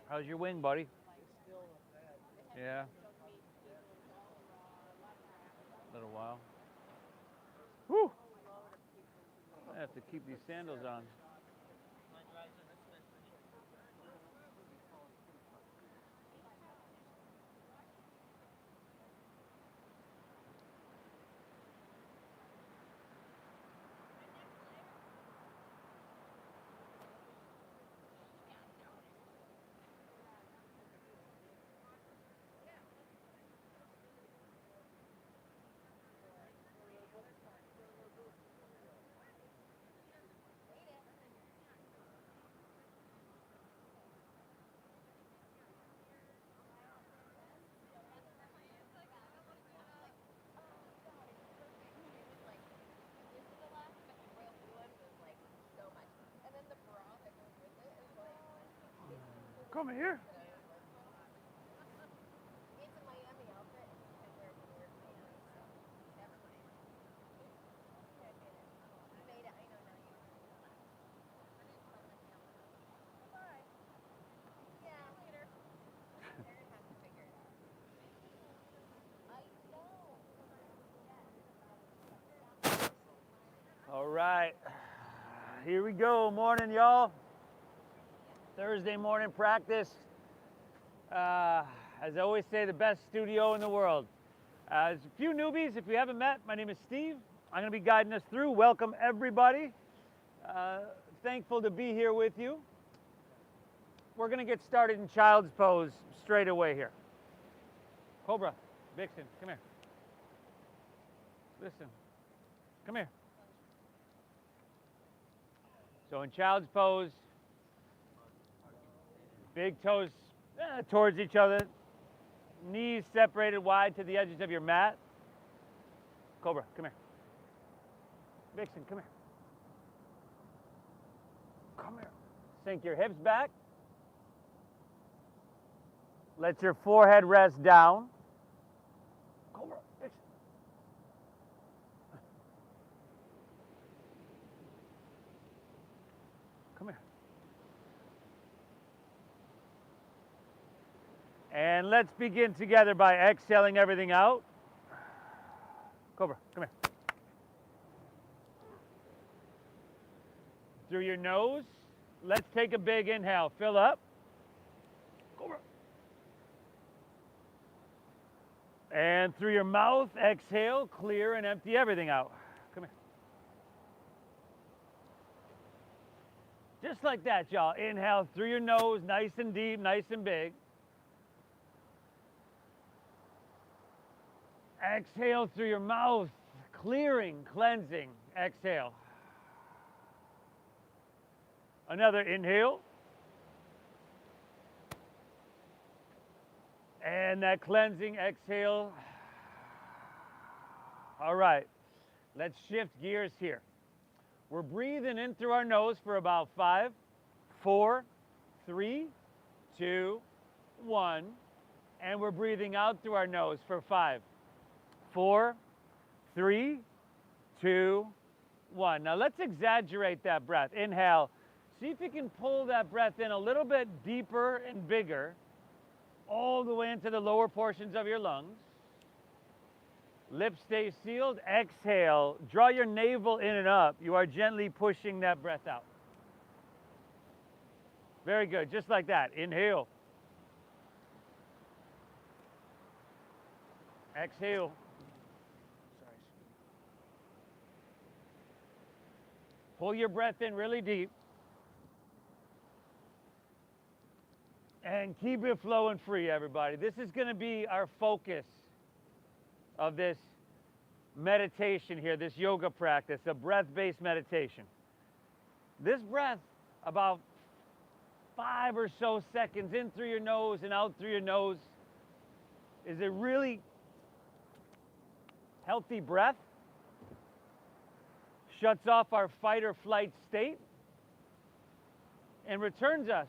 How's your wing, buddy? Yeah. A little while. Whew. I have to keep these sandals on. Come here. All right. Here we go. Morning, y'all. Thursday morning practice. As I always say, the best studio in the world. There's a few newbies. If you haven't met, my name is Steve. I'm going to be guiding us through. Welcome, everybody. Thankful to be here with you. We're going to get started in child's pose straight away here. Cobra, Vixen, come here. Listen, come here. So in child's pose, big toes towards each other, knees separated wide to the edges of your mat. Cobra, come here. Vixen, come here. Come here. Sink your hips back. Let your forehead rest down. Cobra, Vixen. Come here. And let's begin together by exhaling everything out. Cobra, come here. Through your nose, let's take a big inhale. Fill up. Cobra. And through your mouth, exhale, clear and empty everything out. Come here. Just like that, y'all. Inhale through your nose, nice and deep, nice and big. Exhale through your mouth, clearing, cleansing. Exhale. Another inhale. And that cleansing exhale. All right, let's shift gears here. We're breathing in through our nose for about 5, 4, 3, 2, 1. And we're breathing out through our nose for 5, 4, 3, 2, 1. Now let's exaggerate that breath. Inhale. See if you can pull that breath in a little bit deeper and bigger, all the way into the lower portions of your lungs. Lips stay sealed. Exhale. Draw your navel in and up. You are gently pushing that breath out. Very good. Just like that. Inhale. Exhale. Sorry. Pull your breath in really deep. And keep it flowing free, everybody. This is going to be our focus of this meditation here, this yoga practice, a breath-based meditation. This breath, about 5 or so seconds in through your nose and out through your nose, is a really healthy breath. Shuts off our fight or flight state and returns us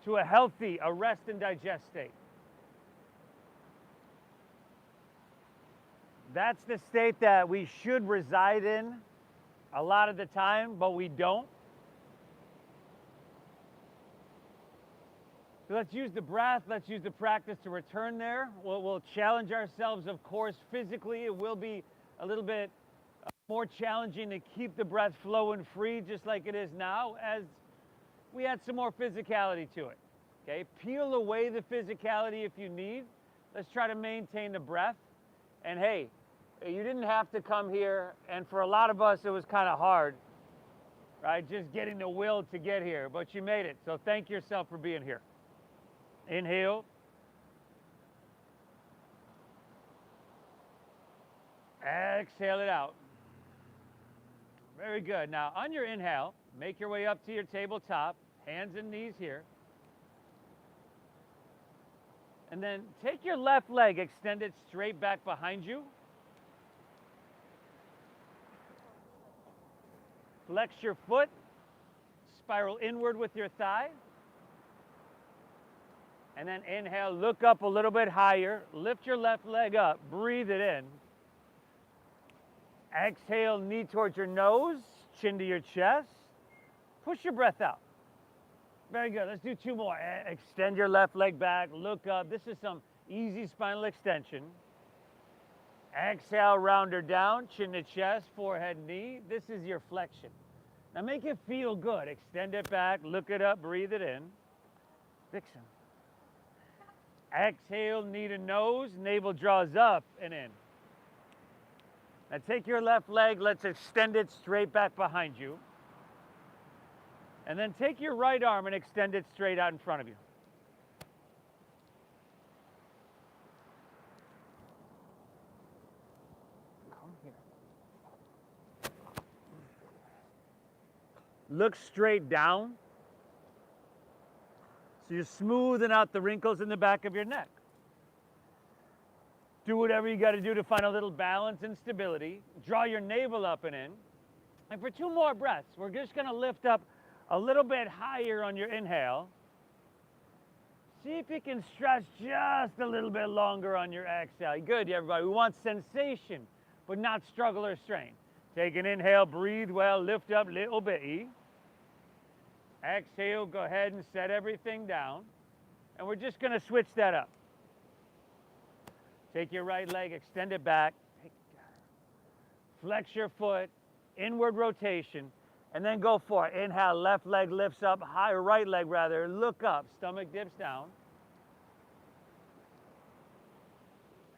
to a healthy, a rest and digest state. That's the state that we should reside in a lot of the time, but we don't. So let's use the breath. Let's use the practice to return there. We'll challenge ourselves, of course, physically. It will be a little bit more challenging to keep the breath flowing free, just like it is now, as we add some more physicality to it. Okay, peel away the physicality if you need. Let's try to maintain the breath. And hey, you didn't have to come here, and for a lot of us, it was kind of hard, right? Just getting the will to get here, but you made it. So thank yourself for being here. Inhale. Exhale it out. Very good. Now, on your inhale, make your way up to your tabletop, hands and knees here. And then take your left leg, extend it straight back behind you. Flex your foot, spiral inward with your thigh. And then inhale, look up a little bit higher, lift your left leg up, breathe it in. Exhale, knee towards your nose, chin to your chest. Push your breath out. Very good, let's do two more. Extend your left leg back, look up. This is some easy spinal extension. Exhale, round her down, chin to chest, forehead, knee. This is your flexion. Now make it feel good. Extend it back, look it up, breathe it in. Dixon. Exhale, knee to nose, navel draws up and in. Now take your left leg, let's extend it straight back behind you. And then take your right arm and extend it straight out in front of you. Come here. Look straight down. So you're smoothing out the wrinkles in the back of your neck. Do whatever you got to do to find a little balance and stability. Draw your navel up and in. And for two more breaths, we're just going to lift up a little bit higher on your inhale. See if you can stretch just a little bit longer on your exhale. Good, everybody. We want sensation, but not struggle or strain. Take an inhale, breathe well, lift up a little bit. Exhale, go ahead and set everything down. And we're just going to switch that up. Take your right leg, extend it back. Flex your foot, inward rotation, and then go for it. Inhale, left leg lifts up, higher right leg rather, look up, stomach dips down.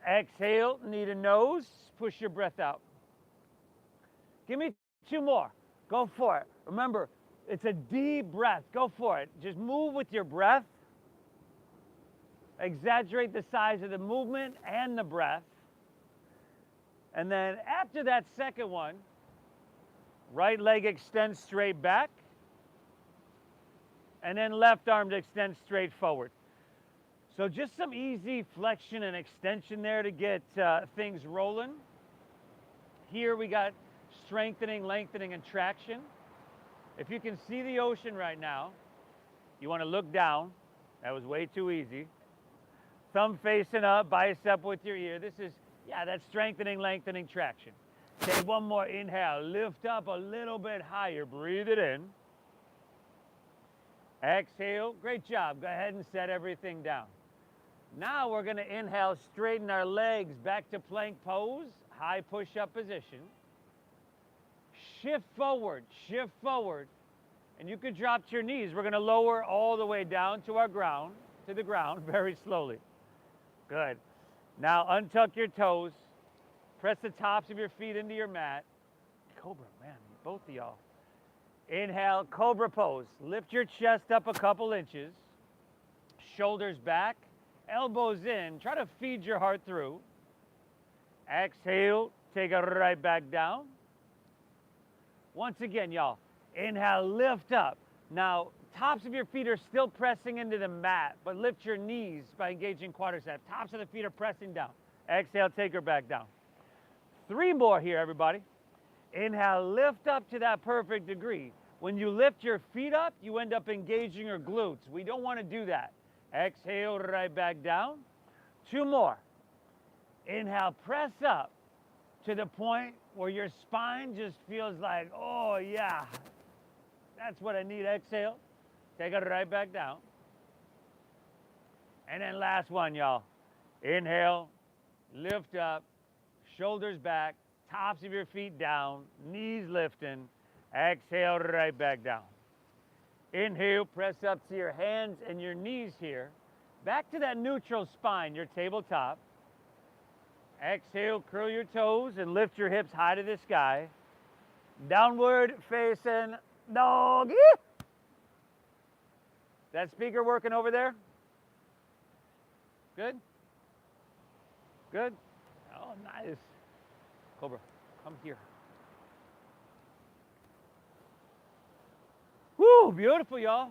Exhale, knee to nose, push your breath out. Give me two more. Go for it. Remember, it's a deep breath. Go for it. Just move with your breath. Exaggerate the size of the movement and the breath. And then after that second one, right leg extends straight back. And then left arm to extend straight forward. So just some easy flexion and extension there to get things rolling. Here we got strengthening, lengthening, and traction. If you can see the ocean right now, you want to look down. That was way too easy. Thumb facing up, bicep with your ear. This is, that's strengthening, lengthening, traction. Take one more inhale. Lift up a little bit higher. Breathe it in. Exhale. Great job. Go ahead and set everything down. Now we're going to inhale, straighten our legs back to plank pose, high push-up position. Shift forward, and you could drop to your knees. We're going to lower all the way down to the ground, very slowly. Good. Now untuck your toes, press the tops of your feet into your mat. Cobra, man, both of y'all. Inhale, cobra pose. Lift your chest up a couple inches, shoulders back, elbows in. Try to feed your heart through. Exhale, take it right back down. Once again, y'all, inhale, lift up. Now, tops of your feet are still pressing into the mat, but lift your knees by engaging quadriceps. Tops of the feet are pressing down. Exhale, take her back down. Three more here, everybody. Inhale, lift up to that perfect degree. When you lift your feet up, you end up engaging your glutes. We don't want to do that. Exhale, right back down. Two more. Inhale, press up to the point where your spine just feels like, oh yeah, that's what I need. Exhale, take it right back down. And then last one, y'all. Inhale, lift up, shoulders back, tops of your feet down, knees lifting. Exhale, right back down. Inhale, press up to your hands and your knees here. Back to that neutral spine, your tabletop. Exhale, curl your toes and lift your hips high to the sky. Downward facing dog. That speaker working over there? Good? Good? Oh, nice. Cobra, come here. Woo, beautiful, y'all.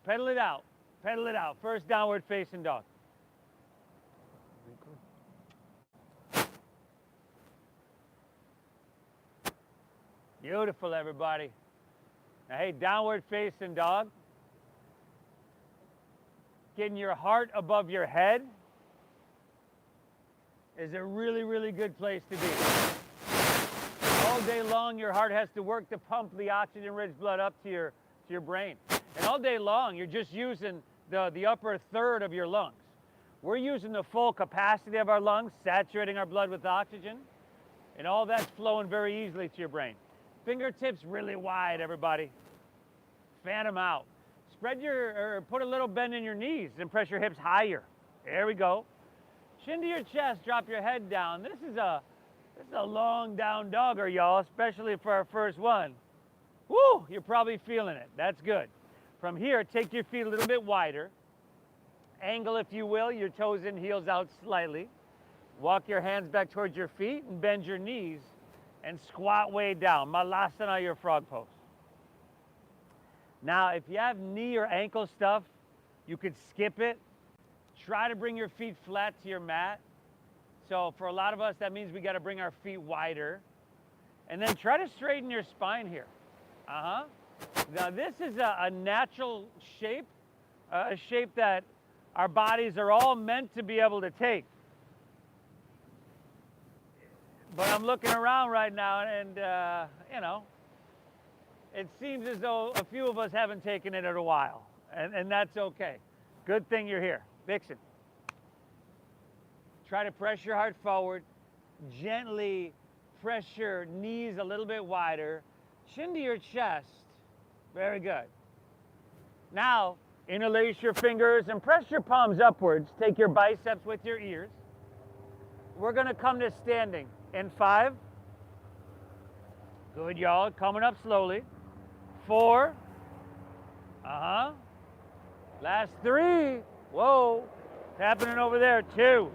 Pedal it out. Pedal it out. First downward facing dog. Beautiful, everybody. Now, hey, downward facing dog. Getting your heart above your head is a really, really good place to be. All day long, your heart has to work to pump the oxygen-rich blood up to your brain. And all day long, you're just using the upper third of your lungs. We're using the full capacity of our lungs, saturating our blood with oxygen, and all that's flowing very easily to your brain. Fingertips really wide, everybody. Fan them out. Spread or put a little bend in your knees and press your hips higher. There we go. Chin to your chest, drop your head down. This is a long down dogger, y'all, especially for our first one. Woo, you're probably feeling it. That's good. From here, take your feet a little bit wider. Angle, if you will, your toes in, heels out slightly. Walk your hands back towards your feet and bend your knees and squat way down. Malasana, your frog pose. Now, if you have knee or ankle stuff, you could skip it. Try to bring your feet flat to your mat. So for a lot of us, that means we got to bring our feet wider. And then try to straighten your spine here. Now, this is a natural shape, a shape that our bodies are all meant to be able to take. But I'm looking around right now and, you know, it seems as though a few of us haven't taken it in a while, and that's okay. Good thing you're here. Vixen. Try to press your heart forward. Gently press your knees a little bit wider. Chin to your chest. Very good. Now, interlace your fingers and press your palms upwards. Take your biceps with your ears. We're going to come to standing in 5. Good, y'all. Coming up slowly. 4. Last 3. Whoa. It's happening over there. 2.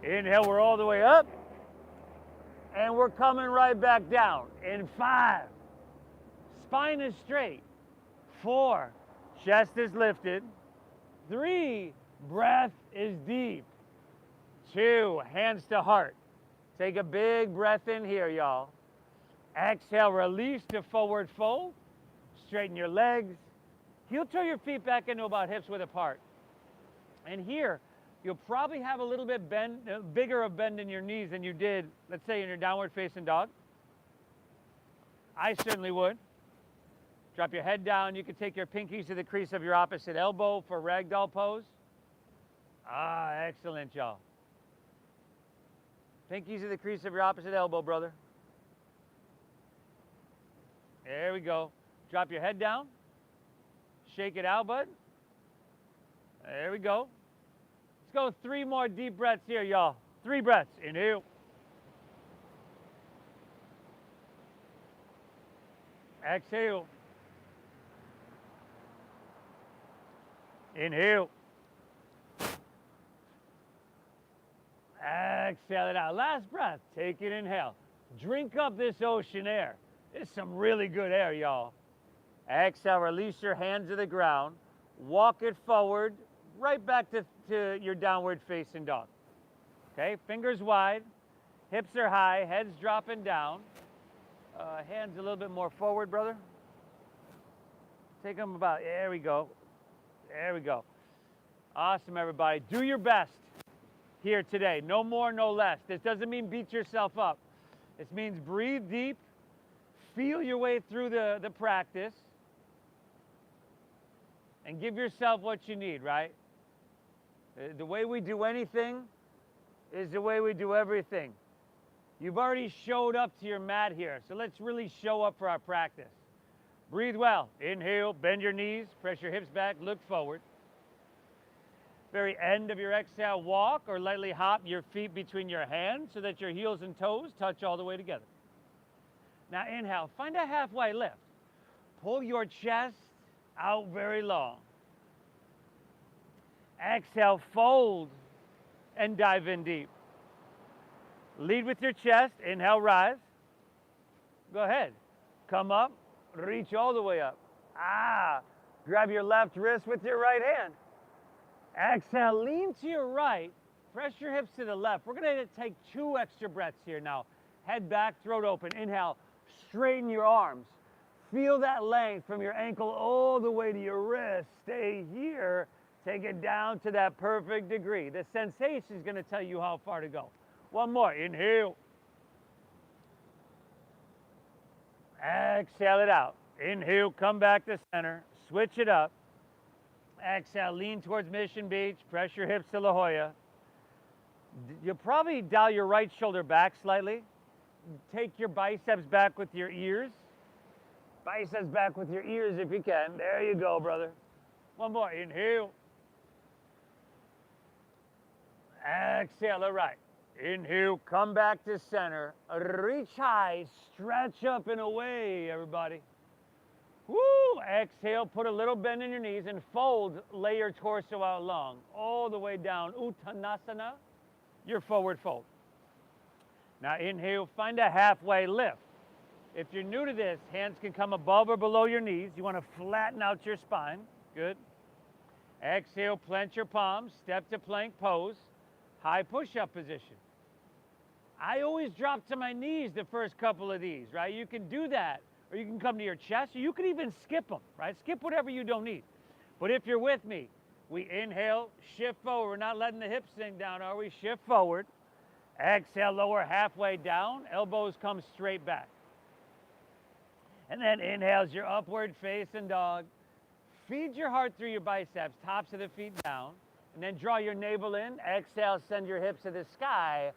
Inhale, we're all the way up. And we're coming right back down. In 5. Spine is straight. 4. Chest is lifted. 3. Breath is deep. 2. Hands to heart. Take a big breath in here, y'all. Exhale, release to forward fold. Straighten your legs. Heel toe your feet back into about hips width apart. And here, you'll probably have a little bit bigger of bend in your knees than you did, let's say, in your downward facing dog. I certainly would. Drop your head down. You can take your pinkies to the crease of your opposite elbow for ragdoll pose. Excellent, y'all. Pinkies to the crease of your opposite elbow, brother. There we go. Drop your head down. Shake it out, bud. There we go. Let's go 3 more deep breaths here, y'all. 3 breaths. Inhale. Exhale. Inhale. Exhale it out. Last breath. Take an inhale. Drink up this ocean air. It's some really good air, y'all. Exhale, release your hands to the ground. Walk it forward, right back to your downward facing dog. Okay, fingers wide, hips are high, head's dropping down. Hands a little bit more forward, brother. Take them about, there we go. There we go. Awesome, everybody. Do your best here today. No more, no less. This doesn't mean beat yourself up. This means breathe deep, feel your way through the practice, and give yourself what you need, right? The way we do anything is the way we do everything. You've already showed up to your mat here, so let's really show up for our practice. Breathe well. Inhale, bend your knees, press your hips back, look forward. Very end of your exhale, walk or lightly hop your feet between your hands so that your heels and toes touch all the way together. Now inhale, find a halfway lift. Pull your chest out very long. Exhale, fold and dive in deep. Lead with your chest, inhale, rise. Go ahead, come up, reach all the way up. Grab your left wrist with your right hand. Exhale, lean to your right, press your hips to the left. We're gonna take 2 extra breaths here now. Head back, throat open. Inhale, straighten your arms. Feel that length from your ankle all the way to your wrist. Stay here, take it down to that perfect degree. The sensation is gonna tell you how far to go. One more, inhale. Exhale it out. Inhale, come back to center, switch it up. Exhale, lean towards Mission Beach, press your hips to La Jolla. You'll probably dial your right shoulder back slightly. Take your biceps back with your ears. Biceps back with your ears if you can. There you go, brother. One more, inhale. Exhale, all right. Inhale, come back to center. Reach high, stretch up and away, everybody. Woo! Exhale, put a little bend in your knees and fold, lay your torso out long, all the way down. Uttanasana, your forward fold. Now inhale, find a halfway lift. If you're new to this, hands can come above or below your knees. You want to flatten out your spine. Good. Exhale, plant your palms, step to plank pose, high push-up position. I always drop to my knees the first couple of these, right? You can do that. Or you can come to your chest, or you can even skip them, right? Skip whatever you don't need. But if you're with me, we inhale, shift forward. We're not letting the hips sink down, are we? Shift forward. Exhale, lower halfway down. Elbows come straight back. And then inhales your upward facing dog. Feed your heart through your biceps, tops of the feet down. And then draw your navel in. Exhale, send your hips to the sky.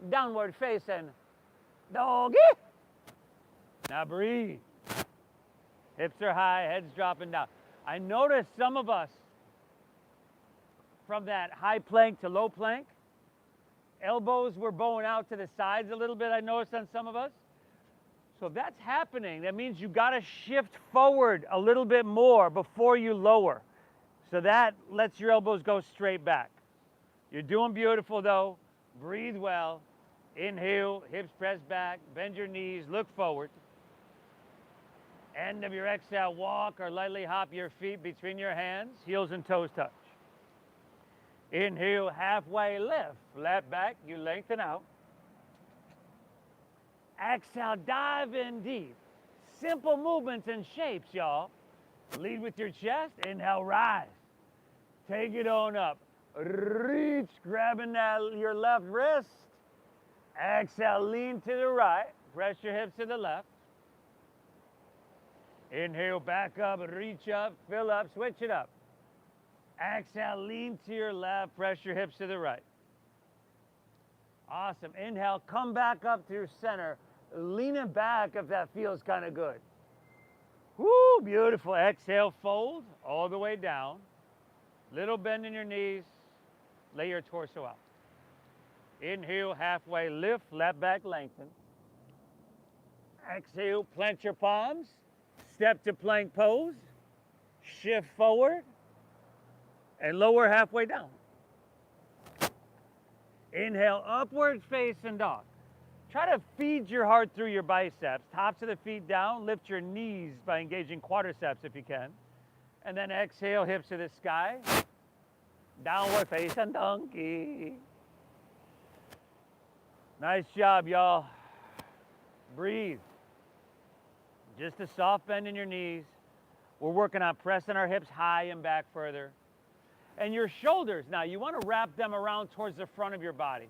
Downward facing doggy. Now breathe. Hips are high, head's dropping down. I noticed some of us, from that high plank to low plank, elbows were bowing out to the sides a little bit, I noticed on some of us. So if that's happening, that means you gotta shift forward a little bit more before you lower. So that lets your elbows go straight back. You're doing beautiful though. Breathe well. Inhale, hips press back, bend your knees, look forward. End of your exhale, walk or lightly hop your feet between your hands, heels and toes touch. Inhale, halfway lift, flat back, you lengthen out. Exhale, dive in deep. Simple movements and shapes, y'all. Lead with your chest, inhale, rise. Take it on up. Reach, grabbing your left wrist. Exhale, lean to the right, press your hips to the left. Inhale, back up, reach up, fill up, switch it up. Exhale, lean to your left, press your hips to the right. Awesome. Inhale, come back up to your center. Lean it back if that feels kind of good. Woo, beautiful. Exhale, fold all the way down. Little bend in your knees. Lay your torso out. Inhale, halfway lift, flat back, lengthen. Exhale, plant your palms. Step to plank pose, shift forward, and lower halfway down. Inhale, upward facing dog. Try to feed your heart through your biceps, tops of the feet down, lift your knees by engaging quadriceps if you can. And then exhale, hips to the sky, downward facing donkey. Nice job, y'all. Breathe. Just a soft bend in your knees. We're working on pressing our hips high and back further. And your shoulders, now you want to wrap them around towards the front of your body.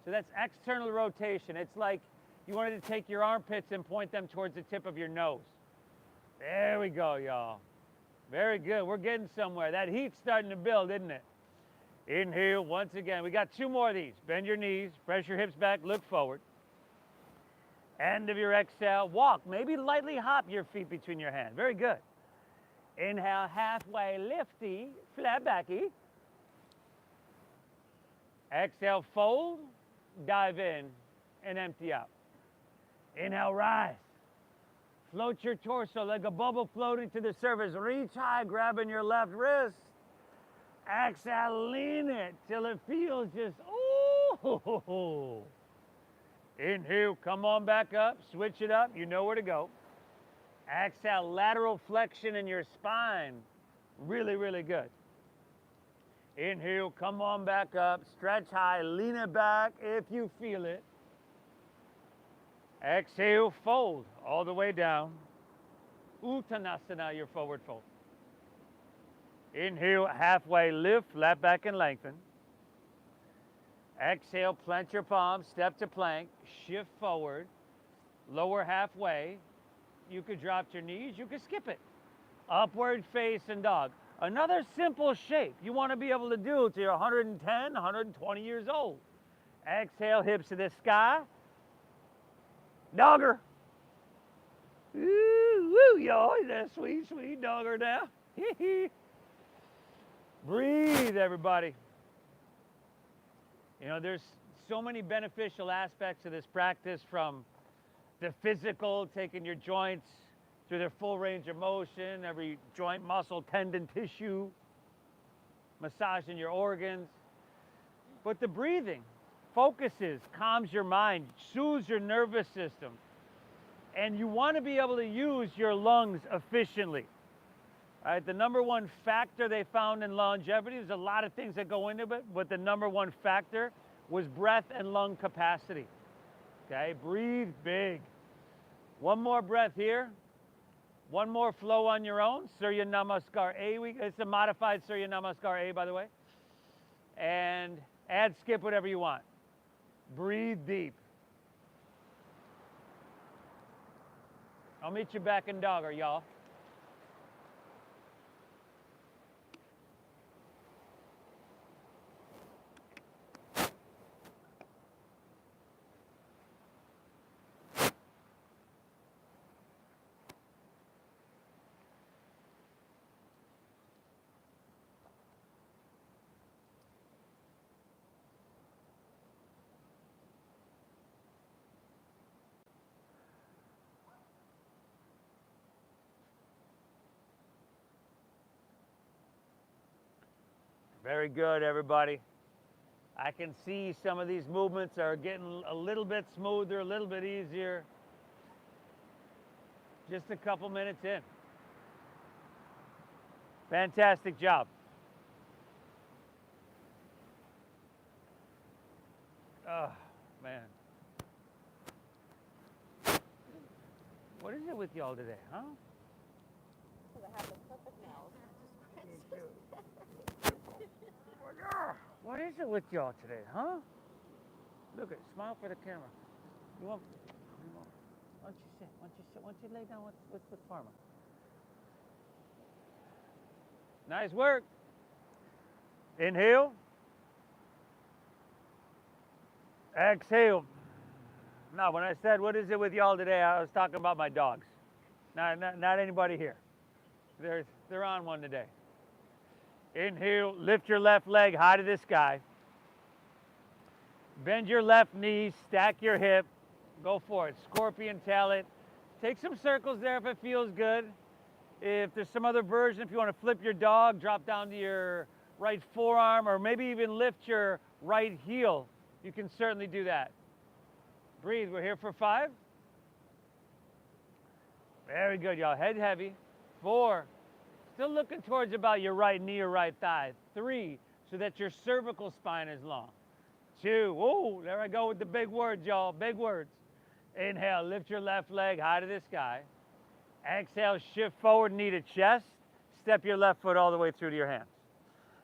So that's external rotation. It's like you wanted to take your armpits and point them towards the tip of your nose. There we go, y'all. Very good. We're getting somewhere. That heat's starting to build, isn't it? Inhale, once again. We got 2 more of these. Bend your knees, press your hips back, look forward. End of your exhale, walk. Maybe lightly hop your feet between your hands. Very good. Inhale, halfway lifty, flat backy. Exhale, fold, dive in, and empty out. Inhale, rise. Float your torso like a bubble floating to the surface. Reach high, grabbing your left wrist. Exhale, lean it till it feels just, ooh. Inhale, come on back up, switch it up, you know where to go. Exhale, lateral flexion in your spine. Really, really good. Inhale, come on back up, stretch high, lean it back if you feel it. Exhale, fold all the way down. Uttanasana, your forward fold. Inhale, halfway lift, flat back and lengthen. Exhale, plant your palms, step to plank, shift forward, lower halfway. You could drop your knees, you could skip it. Upward facing dog. Another simple shape you want to be able to do till you're 110, 120 years old. Exhale, hips to the sky. Dogger. Woo, woo, y'all. That sweet, sweet dogger now. Breathe, everybody. You know, there's so many beneficial aspects of this practice, from the physical, taking your joints through their full range of motion, every joint, muscle, tendon, tissue, massaging your organs. But the breathing focuses, calms your mind, soothes your nervous system. And you want to be able to use your lungs efficiently. All right, the number one factor they found in longevity, there's a lot of things that go into it, but the number one factor was breath and lung capacity. Okay, breathe big. One more breath here. One more flow on your own. Surya Namaskar A. It's a modified Surya Namaskar A, by the way. And add, skip, whatever you want. Breathe deep. I'll meet you back in dogger, y'all. Very good, everybody. I can see some of these movements are getting a little bit smoother, a little bit easier. Just a couple minutes in. Fantastic job. Oh, man. What is it with y'all today, huh? Because I have the perfect nails. What is it with y'all today, huh? Look at, smile for the camera. You want? Why don't you sit? Why don't you lay down with Parma? Nice work. Inhale. Exhale. Now, when I said, what is it with y'all today, I was talking about my dogs. Not anybody here. They're on one today. Inhale, lift your left leg high to the sky. Bend your left knee, stack your hip. Go for it. Scorpion tail it. Take some circles there if it feels good. If there's some other version, if you want to flip your dog, drop down to your right forearm, or maybe even lift your right heel, you can certainly do that. Breathe. We're here for 5. Very good, y'all. Head heavy. 4. Still looking towards about your right knee or right thigh. 3, so that your cervical spine is long. 2, oh, there I go with the big words, y'all, big words. Inhale, lift your left leg high to the sky. Exhale, shift forward, knee to chest. Step your left foot all the way through to your hands.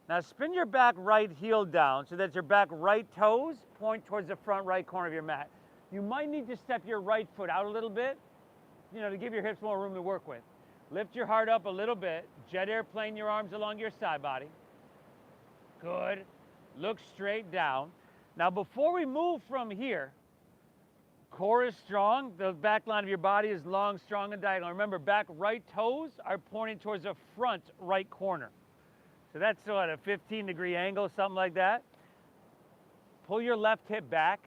Now spin your back right heel down so that your back right toes point towards the front right corner of your mat. You might need to step your right foot out a little bit, to give your hips more room to work with. Lift your heart up a little bit. Jet airplane your arms along your side body. Good. Look straight down. Now, before we move from here, core is strong. The back line of your body is long, strong, and diagonal. Remember, back right toes are pointing towards the front right corner. So that's what, a 15-degree angle, something like that. Pull your left hip back.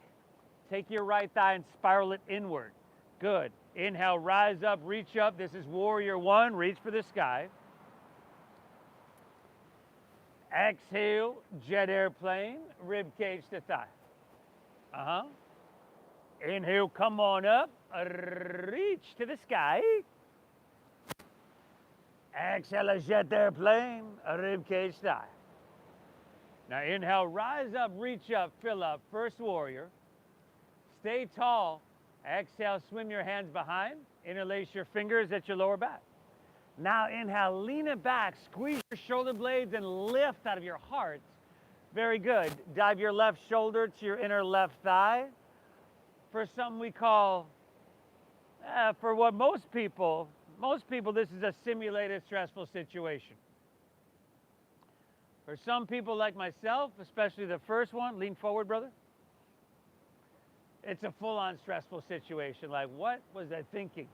Take your right thigh and spiral it inward. Good. Inhale, rise up, reach up. This is warrior one. Reach for the sky. Exhale, jet airplane, rib cage to thigh. Inhale, come on up, reach to the sky. Exhale, jet airplane, rib cage thigh. Now inhale, rise up, reach up, fill up, first warrior. Stay tall. Exhale, swim your hands behind, interlace your fingers at your lower back. Now inhale, lean it back, squeeze your shoulder blades and lift out of your heart. Very good. Dive your left shoulder to your inner left thigh for something we call, for what most people, this is a simulated stressful situation. For some people like myself, especially the first one, lean forward, brother. It's a full-on stressful situation. Like, what was I thinking?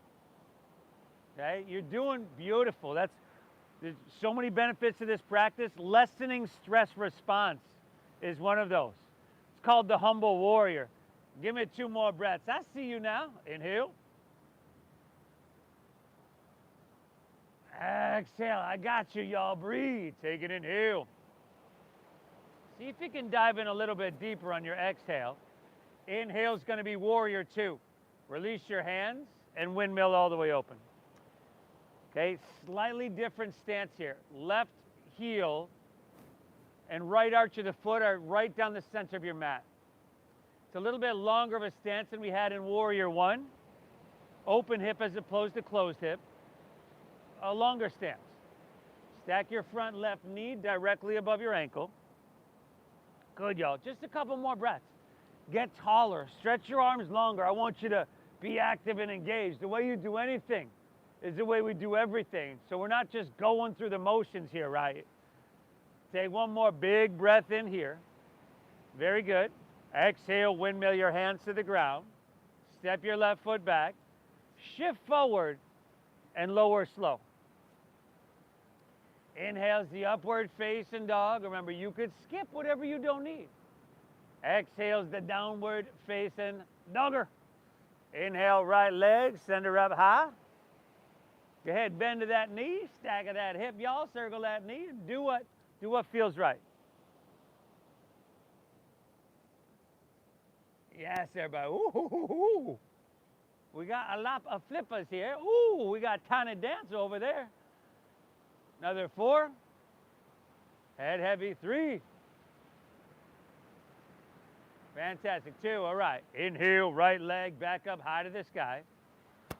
Okay, you're doing beautiful. There's so many benefits to this practice. Lessening stress response is one of those. It's called the humble warrior. Give me 2 more breaths. I see you now. Inhale. Exhale. I got you, y'all. Breathe. Take an inhale. See if you can dive in a little bit deeper on your exhale. Inhale is going to be warrior 2. Release your hands and windmill all the way open. Okay, slightly different stance here. Left heel and right arch of the foot are right down the center of your mat. It's a little bit longer of a stance than we had in Warrior 1. Open hip as opposed to closed hip. A longer stance. Stack your front left knee directly above your ankle. Good, y'all. Just a couple more breaths. Get taller. Stretch your arms longer. I want you to be active and engaged. The way you do anything is the way we do everything. So we're not just going through the motions here, right? Take one more big breath in here. Very good. Exhale, windmill your hands to the ground. Step your left foot back. Shift forward and lower slow. Inhale's the upward facing dog. Remember, you could skip whatever you don't need. Exhale's the downward facing dogger. Inhale, right leg, send her up high. Go ahead, bend to that knee, stack of that hip, y'all. Circle that knee. Do what feels right. Yes, everybody. Ooh, ooh, ooh, ooh. We got a lot of flippers here. Ooh, we got tiny dance over there. Another 4. Head heavy. 3. Fantastic. 2. All right. Inhale, right leg back up high to the sky.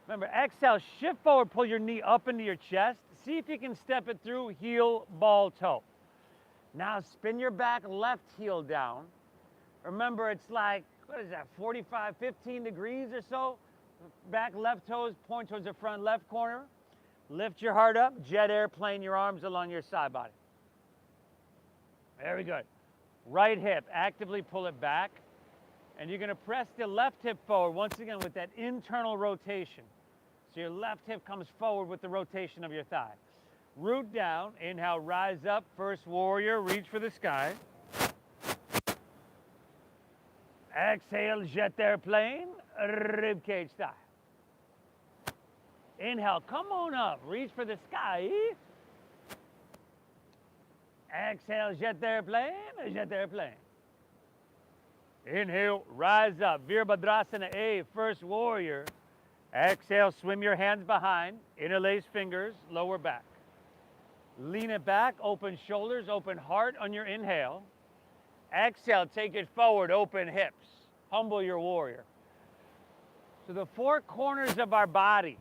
Remember, exhale, shift forward, pull your knee up into your chest. See if you can step it through heel, ball, toe. Now spin your back left heel down. Remember, it's like, what is that, 45, 15 degrees or so? Back left toes point towards the front left corner. Lift your heart up, jet airplane your arms along your side body. Very good. Right hip, actively pull it back. And you're going to press the left hip forward, once again, with that internal rotation. So your left hip comes forward with the rotation of your thigh. Root down, inhale, rise up, first warrior, reach for the sky. Exhale, jet airplane, rib cage thigh. Inhale, come on up, reach for the sky. Exhale, jet airplane, jet airplane. Inhale, rise up, Virabhadrasana A, first warrior. Exhale, swim your hands behind, interlace fingers, lower back. Lean it back, open shoulders, open heart on your inhale. Exhale, take it forward, open hips. Humble your warrior. So the 4 corners of our body,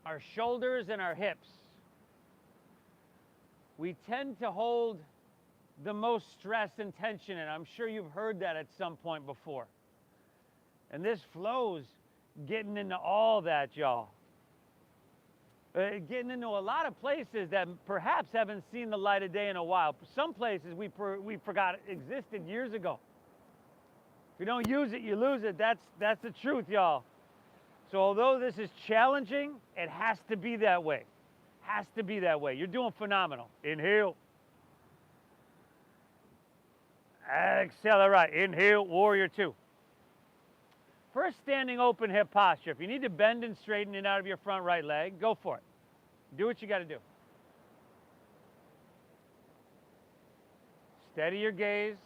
our shoulders and our hips, we tend to hold the most stress and tension, and I'm sure you've heard that at some point before. And this flow's getting into all that, y'all. Getting into a lot of places that perhaps haven't seen the light of day in a while. Some places we forgot existed years ago. If you don't use it, you lose it. That's the truth, y'all. So although this is challenging, it has to be that way. Has to be that way. You're doing phenomenal. Inhale. Exhale, all right. Inhale, warrior two. First, standing open hip posture. If you need to bend and straighten it out of your front right leg, go for it. Do what you got to do. Steady your gaze.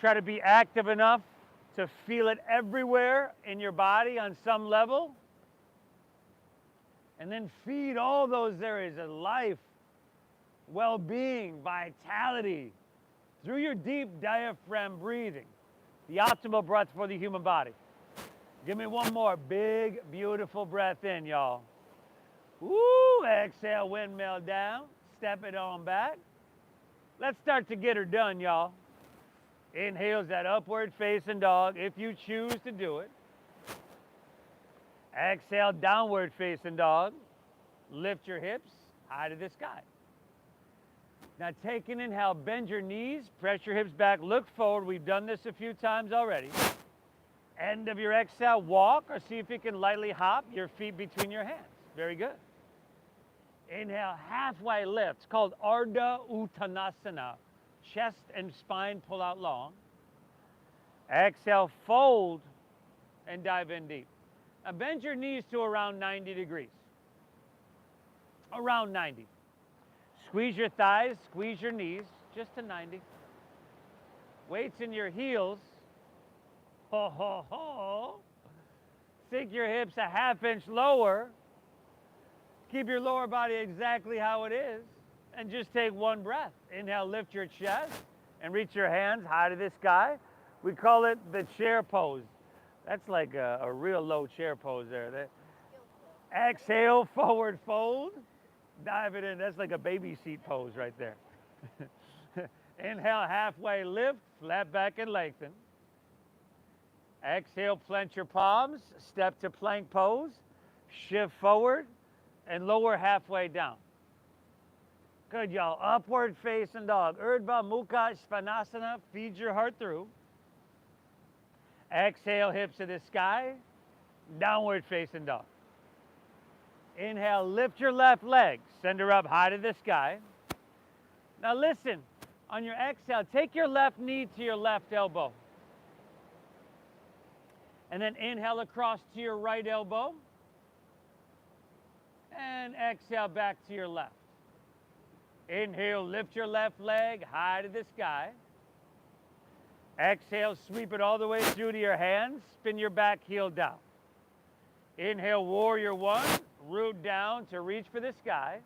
Try to be active enough to feel it everywhere in your body on some level. And then feed all those areas of life, well-being, vitality through your deep diaphragm breathing. The optimal breath for the human body. Give me one more big, beautiful breath in, y'all. Woo! Exhale, windmill down. Step it on back. Let's start to get her done, y'all. Inhales that upward facing dog if you choose to do it. Exhale, downward facing dog. Lift your hips high to the sky. Now take an inhale, bend your knees, press your hips back, look forward. We've done this a few times already. End of your exhale, walk or see if you can lightly hop your feet between your hands. Very good. Inhale, halfway lift. It's called Ardha Uttanasana. Chest and spine pull out long. Exhale, fold and dive in deep. Now bend your knees to around 90 degrees. Around 90. Squeeze your thighs, squeeze your knees, just to 90. Weights in your heels. Ho, ho, ho. Sink your hips a half inch lower. Keep your lower body exactly how it is. And just take one breath. Inhale, lift your chest and reach your hands high to the sky. We call it the chair pose. That's like a real low chair pose there. Exhale, forward fold. Dive it in. That's like a baby seat pose right there. Inhale, halfway lift, flat back and lengthen. Exhale, plant your palms, step to plank pose, shift forward, and lower halfway down. Good, y'all. Upward facing dog. Urdhva Mukha Svanasana. Feed your heart through. Exhale, hips to the sky. Downward facing dog. Inhale, lift your left leg. Send her up high to the sky. Now listen, on your exhale, take your left knee to your left elbow. And then inhale across to your right elbow. And exhale back to your left. Inhale, lift your left leg high to the sky. Exhale, sweep it all the way through to your hands. Spin your back heel down. Inhale, warrior one. Root down to reach for the sky.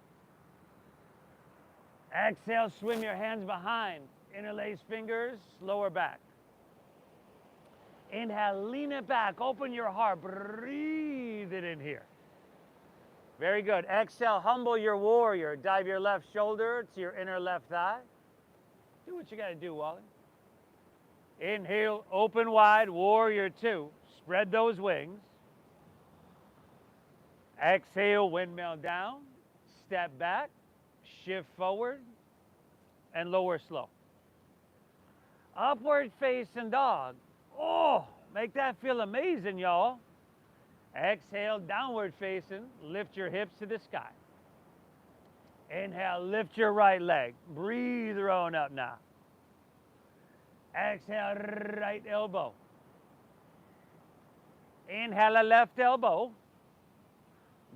Exhale, swim your hands behind. Interlace fingers, lower back. Inhale, lean it back. Open your heart. Breathe it in here. Very good. Exhale, humble your warrior. Dive your left shoulder to your inner left thigh. Do what you got to do, Wally. Inhale, open wide, warrior two. Spread those wings. Exhale, windmill down. Step back, shift forward, and lower slow. Upward facing dog. Oh, make that feel amazing, y'all. Exhale, downward facing. Lift your hips to the sky. Inhale, lift your right leg. Breathe, rolling up now. Exhale, right elbow. Inhale, left elbow.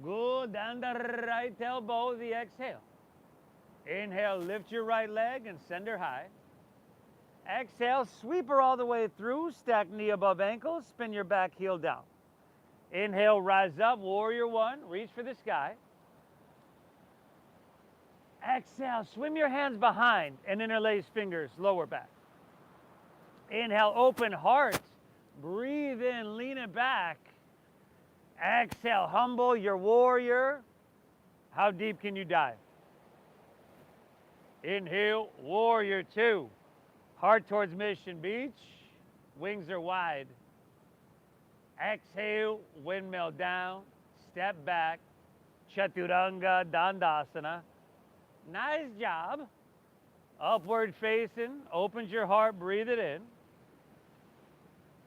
Go down the right elbow, the exhale. Inhale, lift your right leg and send her high. Exhale, sweep her all the way through. Stack knee above ankle. Spin your back heel down. Inhale, rise up, warrior one, reach for the sky. Exhale, swim your hands behind and interlace fingers, lower back. Inhale, open heart. Breathe in, lean it back. Exhale, humble your warrior. How deep can you dive? Inhale, warrior two. Heart towards Mission Beach. Wings are wide. Exhale, windmill down, step back, Chaturanga Dandasana. Nice job. Upward facing, opens your heart, breathe it in.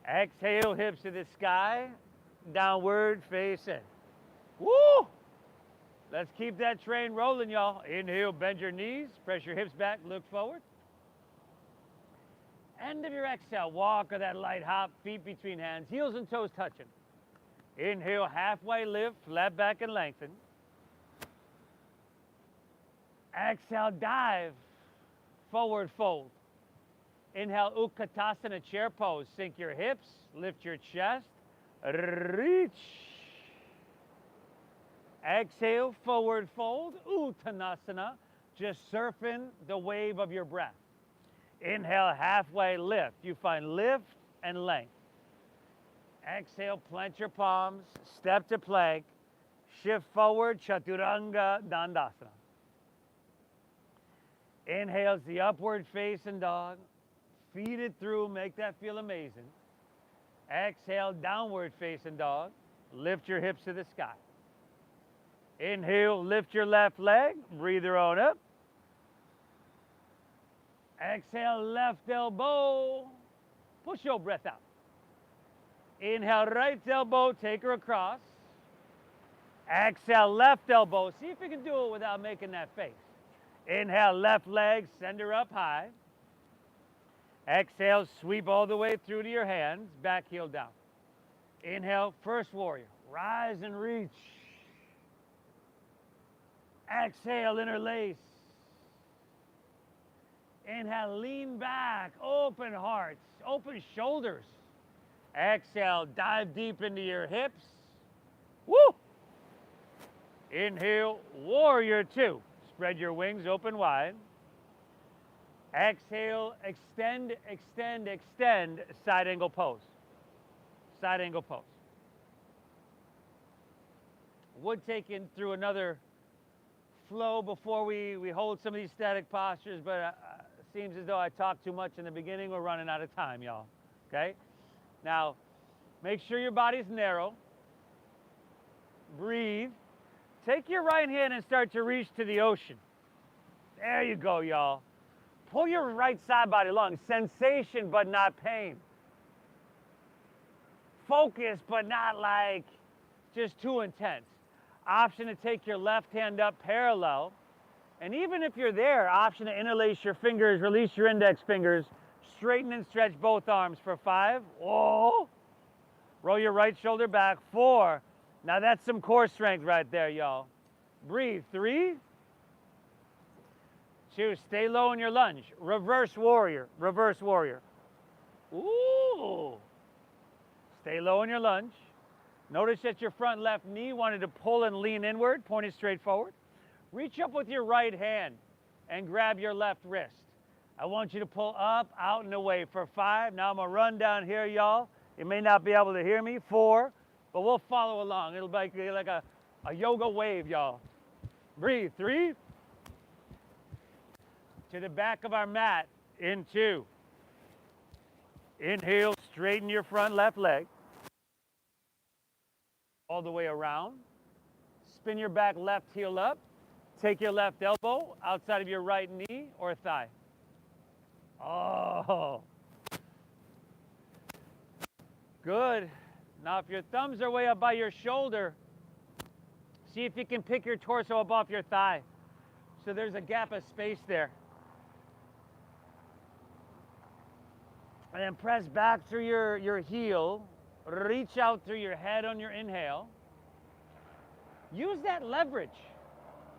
Exhale, hips to the sky, downward facing. Woo! Let's keep that train rolling, y'all. Inhale, bend your knees, press your hips back, look forward. End of your exhale, walk or that light hop, feet between hands, heels and toes touching. Inhale, halfway lift, flat back and lengthen. Exhale, dive, forward fold. Inhale, Utkatasana, chair pose. Sink your hips, lift your chest, reach. Exhale, forward fold, Uttanasana, just surfing the wave of your breath. Inhale, halfway lift. You find lift and length. Exhale, plant your palms, step to plank, shift forward, Chaturanga Dandasana. Inhale's the upward facing dog. Feed it through, make that feel amazing. Exhale, downward facing dog. Lift your hips to the sky. Inhale, lift your left leg, breathe her on up. Exhale, left elbow. Push your breath out. Inhale, right elbow, take her across. Exhale, left elbow. See if you can do it without making that face. Inhale, left leg, send her up high. Exhale, sweep all the way through to your hands, back heel down. Inhale, first warrior, rise and reach. Exhale, interlace. Inhale, lean back, open hearts, open shoulders. Exhale, dive deep into your hips. Woo! Inhale, warrior two. Spread your wings open wide. Exhale, extend, extend, extend, side angle pose. Side angle pose. Would take in through another flow before we hold some of these static postures, but it seems as though I talked too much in the beginning. We're running out of time, y'all. Okay? Now, make sure your body's narrow. Breathe. Take your right hand and start to reach to the ocean. There you go, y'all. Pull your right side body long. Sensation, but not pain. Focus, but not like just too intense. Option to take your left hand up parallel. And even if you're there, option to interlace your fingers, release your index fingers, straighten and stretch both arms for 5. Whoa. Roll your right shoulder back. 4. Now that's some core strength right there, y'all. Breathe. 3. 2. Stay low in your lunge. Reverse warrior. Reverse warrior. Ooh. Stay low in your lunge. Notice that your front left knee wanted to pull and lean inward, pointed straight forward. Reach up with your right hand and grab your left wrist. I want you to pull up, out, and away for 5. Now I'm going to run down here, y'all. You may not be able to hear me. 4, but we'll follow along. It'll be like a yoga wave, y'all. Breathe. 3. To the back of our mat. In 2. Inhale, straighten your front left leg. All the way around. Spin your back left heel up. Take your left elbow outside of your right knee or thigh. Oh. Good. Now if your thumbs are way up by your shoulder, see if you can pick your torso up off your thigh. So there's a gap of space there. And then press back through your heel. Reach out through your head on your inhale. Use that leverage.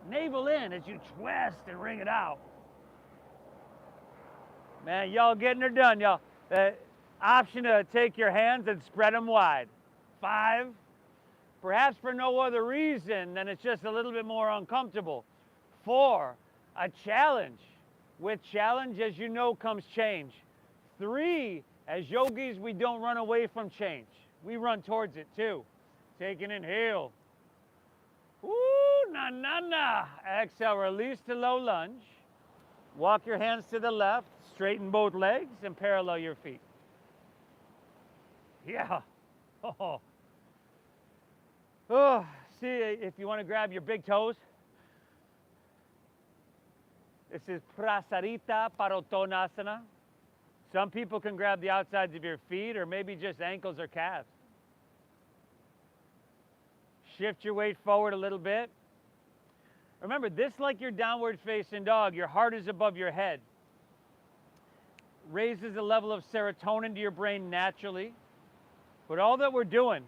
Navel in as you twist and wring it out. Man, y'all getting her done, y'all. Option to take your hands and spread them wide. 5. Perhaps for no other reason than it's just a little bit more uncomfortable. 4. A challenge. With challenge, as you know, comes change. 3. As yogis, we don't run away from change. We run towards it too. Take an inhale. Woo, na na na. Exhale, release to low lunge. Walk your hands to the left, straighten both legs, and parallel your feet. Yeah. Oh. Oh, see, if you want to grab your big toes, this is Prasarita Padottanasana. Some people can grab the outsides of your feet or maybe just ankles or calves. Shift your weight forward a little bit. Remember, this like your downward facing dog, your heart is above your head. Raises the level of serotonin to your brain naturally. But all that we're doing,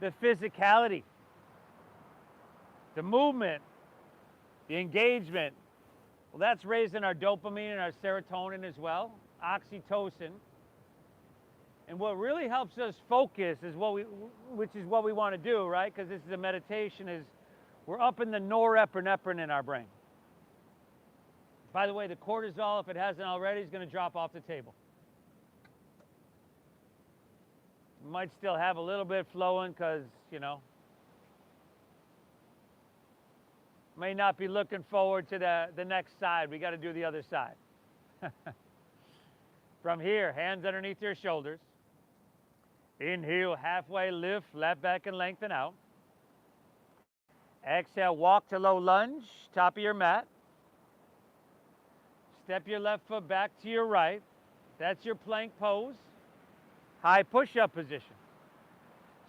the physicality, the movement, the engagement, well, that's raising our dopamine and our serotonin as well, oxytocin. And what really helps us focus is which is what we want to do, right? Because this is a meditation, is we're up in the norepinephrine in our brain. By the way, the cortisol, if it hasn't already, is going to drop off the table. You might still have a little bit flowing because, may not be looking forward to the next side. We got to do the other side. From here, hands underneath your shoulders. Inhale, halfway lift, flat back and lengthen out. Exhale, walk to low lunge, top of your mat. Step your left foot back to your right. That's your plank pose. High push-up position.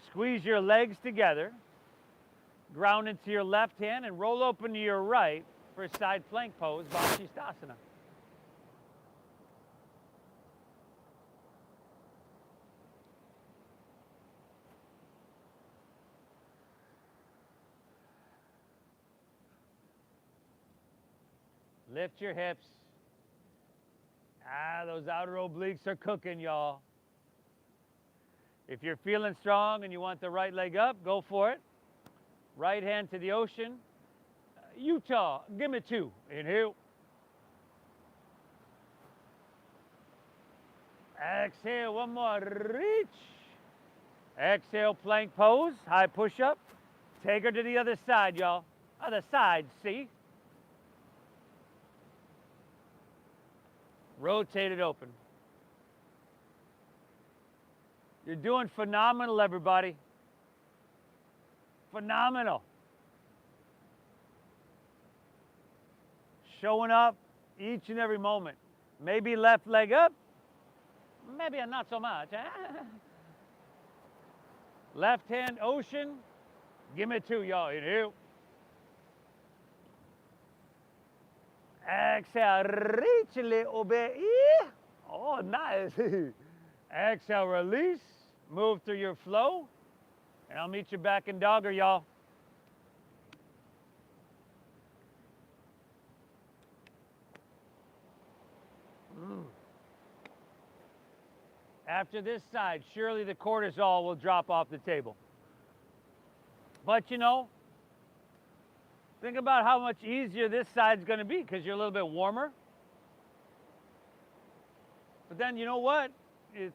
Squeeze your legs together. Ground into your left hand and roll open to your right for a side plank pose, Vashisthasana. Lift your hips. Those outer obliques are cooking, y'all. If you're feeling strong and you want the right leg up, go for it. Right hand to the ocean. Utah, give me 2. Inhale. Exhale, one more, reach. Exhale, plank pose, high push-up. Take her to the other side, y'all. Other side, see? Rotate it open. You're doing phenomenal, everybody. Phenomenal. Showing up each and every moment. Maybe left leg up, maybe not so much. Left hand ocean, give me 2, y'all. Inhale. Exhale, reach a little bit. Oh, nice. Exhale, release. Move through your flow. And I'll meet you back in dogger, y'all. After this side, surely the cortisol will drop off the table. But think about how much easier this side's going to be because you're a little bit warmer. But then you know what?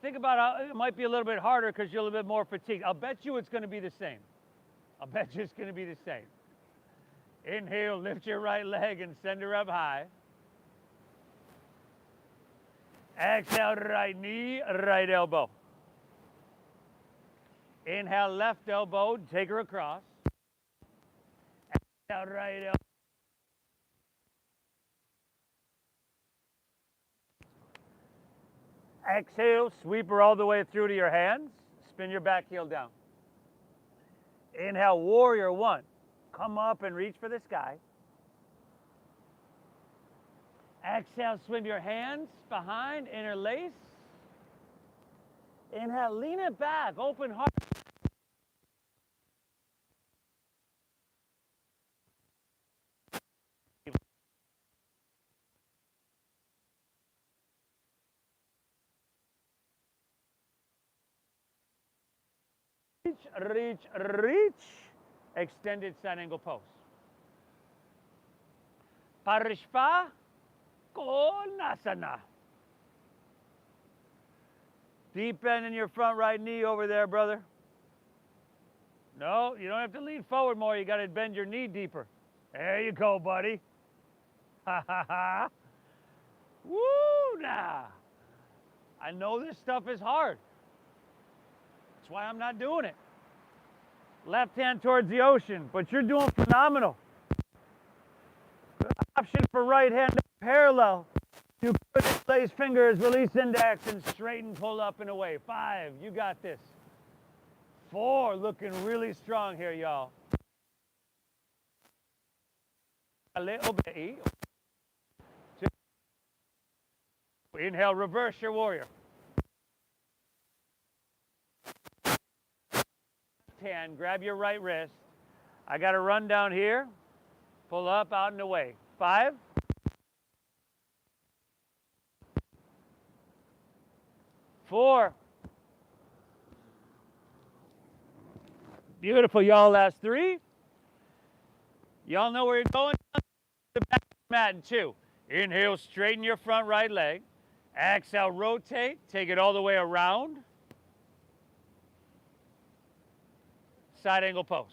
Think about how it might be a little bit harder because you're a little bit more fatigued. I'll bet you it's going to be the same. I'll bet you it's going to be the same. Inhale, lift your right leg and send her up high. Exhale, right knee, right elbow. Inhale, left elbow, take her across. Exhale, right elbow. Exhale, sweep her all the way through to your hands. Spin your back heel down. Inhale, warrior 1. Come up and reach for the sky. Exhale, swim your hands behind, interlace. Inhale, lean it back, open heart. Reach, reach. Extended side angle pose. Parishva Konasana. Deep bend in your front right knee over there, brother. No, you don't have to lean forward more. You got to bend your knee deeper. There you go, buddy. Ha ha ha. Woo, now. I know this stuff is hard. That's why I'm not doing it. Left hand towards the ocean, but you're doing phenomenal. Good option for right hand parallel. You place fingers, release index, and straighten, pull up and away. 5, you got this. 4, looking really strong here, y'all. A little bit. 2. Inhale, reverse your warrior. Hand, grab your right wrist. I got to run down here, pull up, out and away. 5. 4. Beautiful, y'all. Last 3. Y'all know where you're going. The back of the mat in 2. Inhale, straighten your front right leg. Exhale, rotate. Take it all the way around. Side angle pose.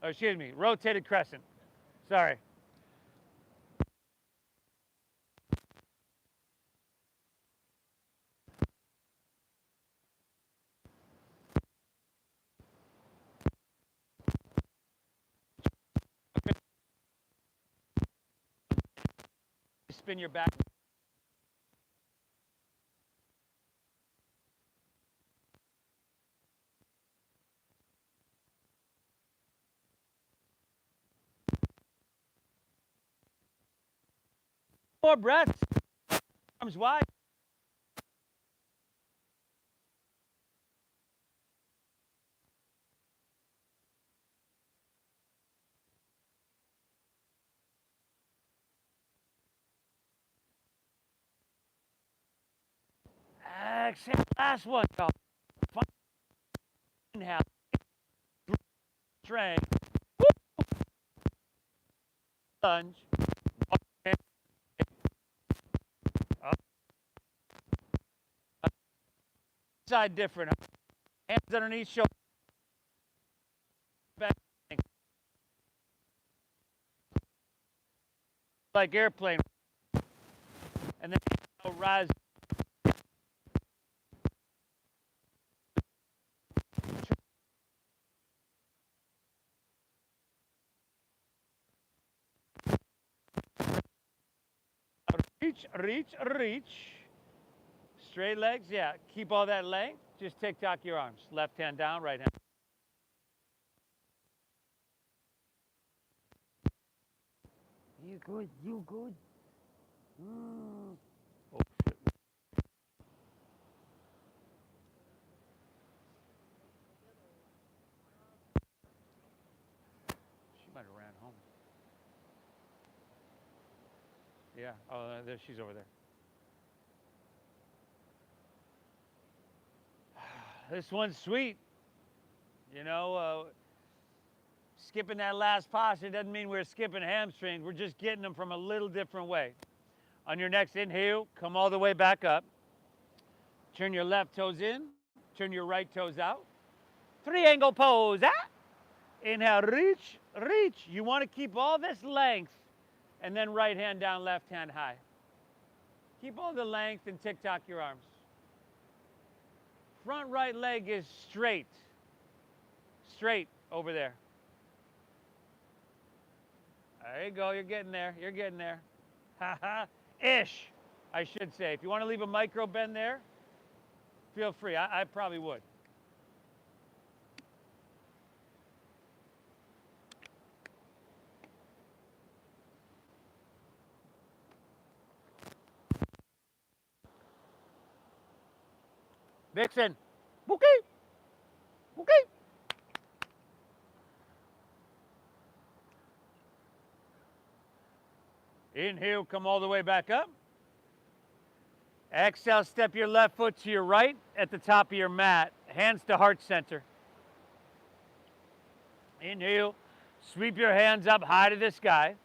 Oh, excuse me, rotated crescent. Sorry. Spin your back. More breaths. Arms wide. Exhale. Last one, y'all. Inhale. Strength. Lunge. Side different. Hands underneath shoulder. Back. Like airplane. And then rise. Reach, reach, reach. Straight legs, yeah. Keep all that length. Just tick-tock your arms. Left hand down, right hand. You good, you good. Oh, shit. She might have ran home. Yeah, oh, there, she's over there. This one's sweet. You know, skipping that last posture doesn't mean we're skipping hamstrings. We're just getting them from a little different way. On your next inhale, come all the way back up. Turn your left toes in. Turn your right toes out. Triangle pose. Ah! Inhale, reach, reach. You want to keep all this length. And then right hand down, left hand high. Keep all the length and tick-tock your arms. Front right leg is straight. Straight over there. There you go. You're getting there. You're getting there. Ha ha. Ish, I should say. If you want to leave a micro bend there, feel free. I probably would. Vixen. Bookie. Bookie. Inhale, come all the way back up. Exhale, step your left foot to your right at the top of your mat. Hands to heart center. Inhale, sweep your hands up high to the sky.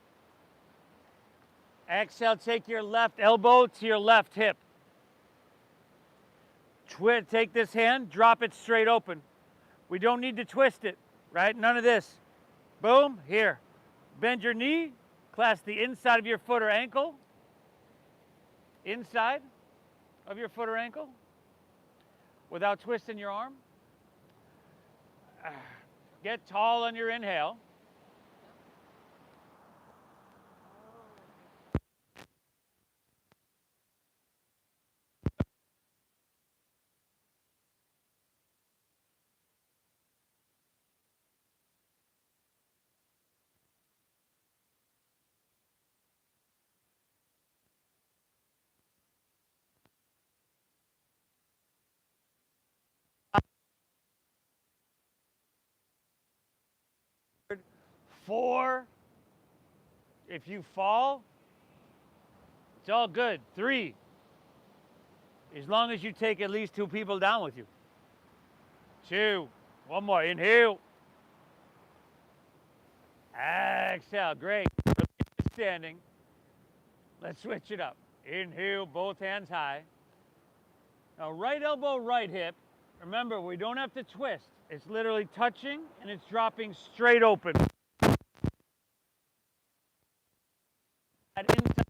Exhale, take your left elbow to your left hip. Take this hand, drop it straight open. We don't need to twist it, right? None of this. Boom, here. Bend your knee, clasp the inside of your foot or ankle. Inside of your foot or ankle. without twisting your arm. Get tall on your inhale. Four. If you fall, it's all good. 3. As long as you take at least 2 people down with you. 2. One more. Inhale. Exhale. Great. Standing. Let's switch it up. Inhale, both hands high. Now, right elbow, right hip. Remember, we don't have to twist. It's literally touching and it's dropping straight open. That inside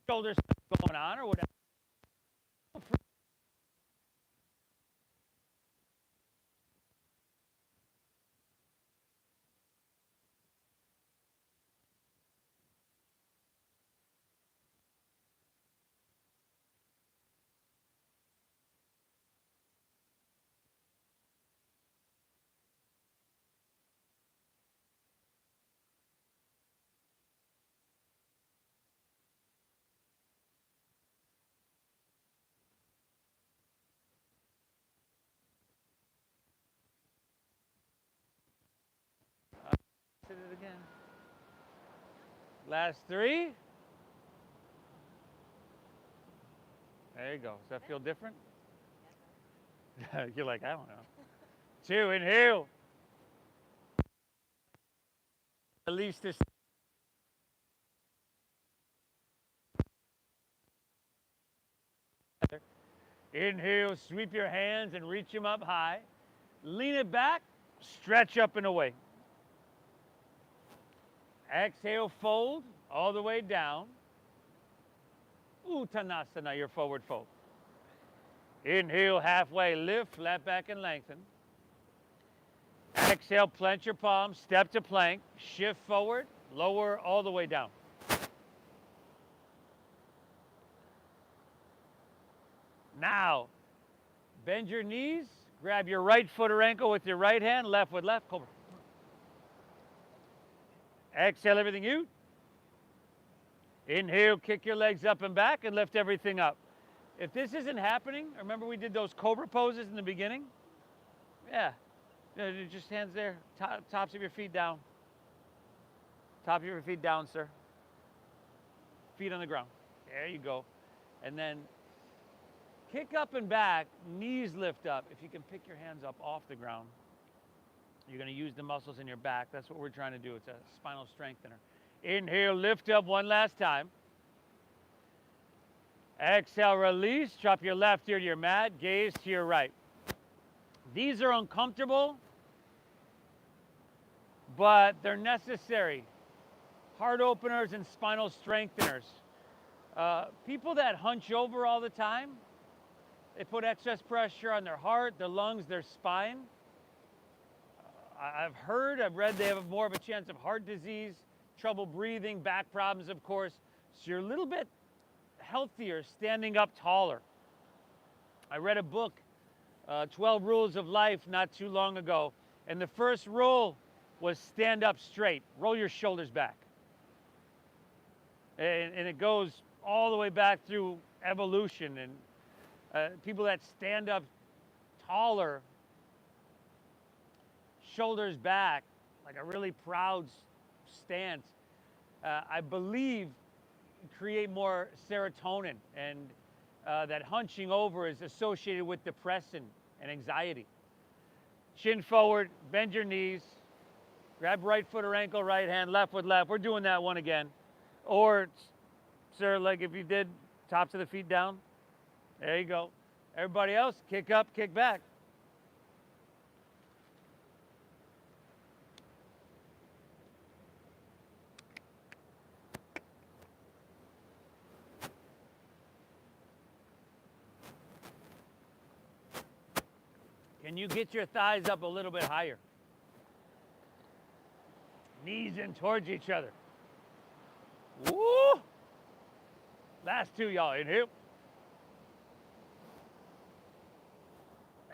shoulder going on or whatever. Hit it again. Last 3. There you go. Does that feel different? You're like, I don't know. 2, inhale. Release this. Inhale, sweep your hands and reach them up high. Lean it back, stretch up and away. Exhale, fold all the way down. Uttanasana, your forward fold. Inhale, halfway lift, flat back and lengthen. Exhale, plant your palms, step to plank, shift forward, lower all the way down. Now, bend your knees, grab your right foot or ankle with your right hand, left with left, cobra. Exhale everything out. Inhale, kick your legs up and back and lift everything up. If this isn't happening, remember we did those cobra poses in the beginning? Yeah. Just hands there, tops of your feet down. Top of your feet down, sir. Feet on the ground. There you go. And then kick up and back, knees lift up. If you can pick your hands up off the ground, you're going to use the muscles in your back. That's what we're trying to do. It's a spinal strengthener. Inhale, lift up one last time. Exhale, release. Drop your left ear to your mat. Gaze to your right. These are uncomfortable, but they're necessary. Heart openers and spinal strengtheners. People that hunch over all the time, they put excess pressure on their heart, their lungs, their spine. I've read they have more of a chance of heart disease, trouble breathing, back problems, of course. So you're a little bit healthier standing up taller. I read a book, 12 Rules of Life, not too long ago. And the first rule was stand up straight, roll your shoulders back. And it goes all the way back through evolution. And people that stand up taller, shoulders back, like a really proud stance, I believe create more serotonin, and that hunching over is associated with depression and anxiety. Chin forward, bend your knees, grab right foot or ankle, right hand, left with left. We're doing that one again. Or, sir, like if you did tops of the feet down, there you go. Everybody else, kick up, kick back. and you get your thighs up a little bit higher. Knees in towards each other. Woo! Last two, y'all. Inhale.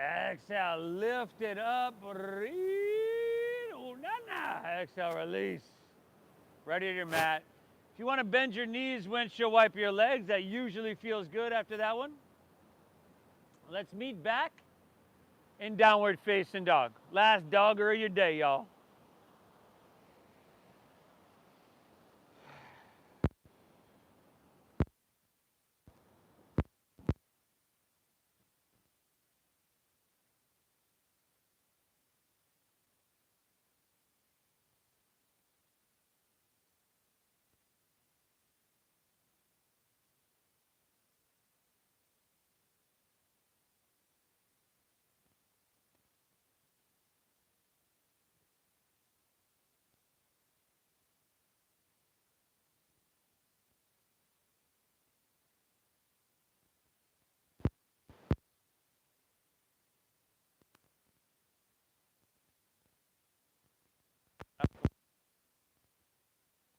Exhale, lift it up. Breathe. Exhale, release. Ready to your mat. If you want to bend your knees, windshield wipe your legs. That usually feels good after that one. Let's meet back in downward facing dog. Last dogger of your day, y'all.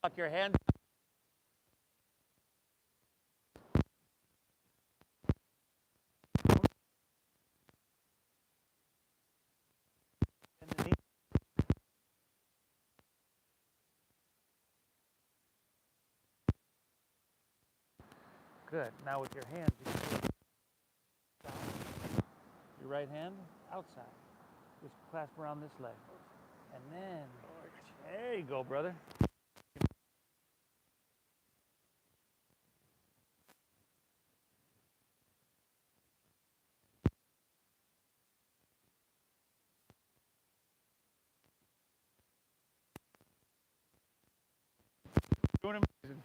Lock your hands. And the knee. Good. Now with your hands, you can put your right hand outside. Just clasp around this leg. And then, there you go, brother. Doing amazing.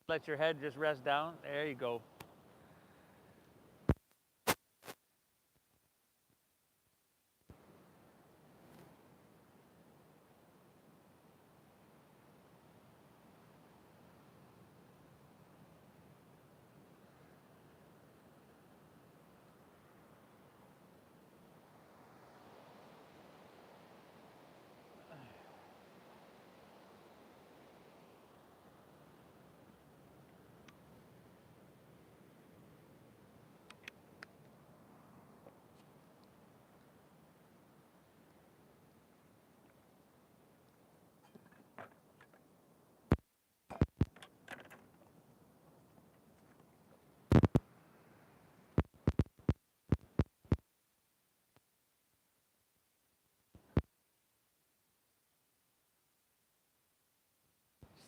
Let your head just rest down. There you go.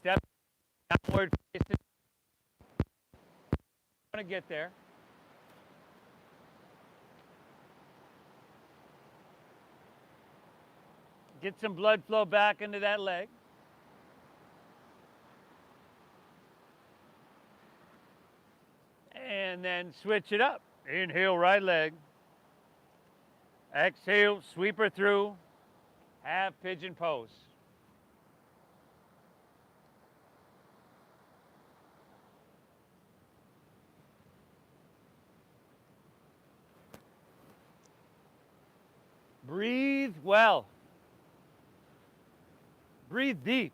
Step downward facing. Want to get there. Get some blood flow back into that leg. And then switch it up. Inhale, right leg. Exhale, sweeper through. Half pigeon pose. Breathe well. Breathe deep.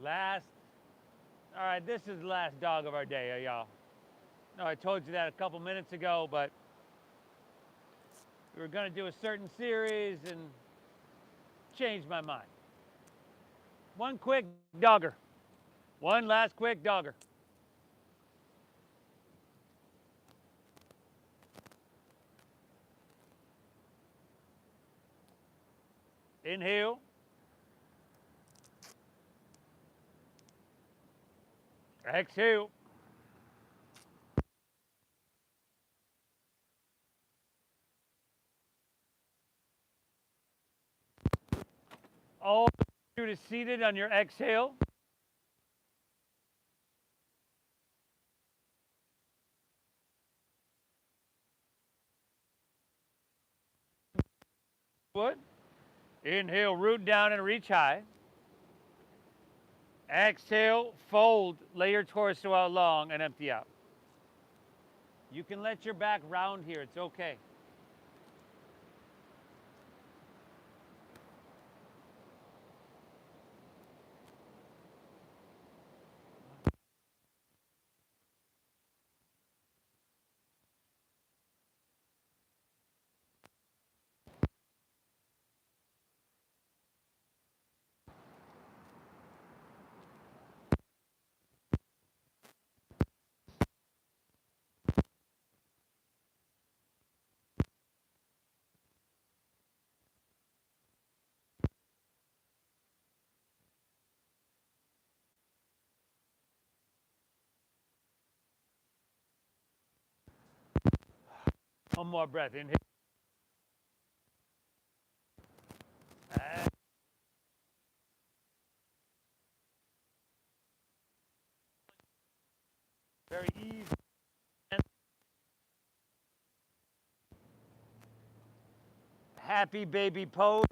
Last, all right, this is the last dog of our day, y'all. No, I told you that a couple minutes ago, but we were gonna do a certain series and changed my mind. One quick dogger. One last quick dogger. Inhale. Exhale. All you to seated on your exhale. What? Inhale, root down and reach high. Exhale, fold, lay your torso out long and empty out. You can let your back round here, it's okay. One more breath, inhale. Very easy. Happy baby pose.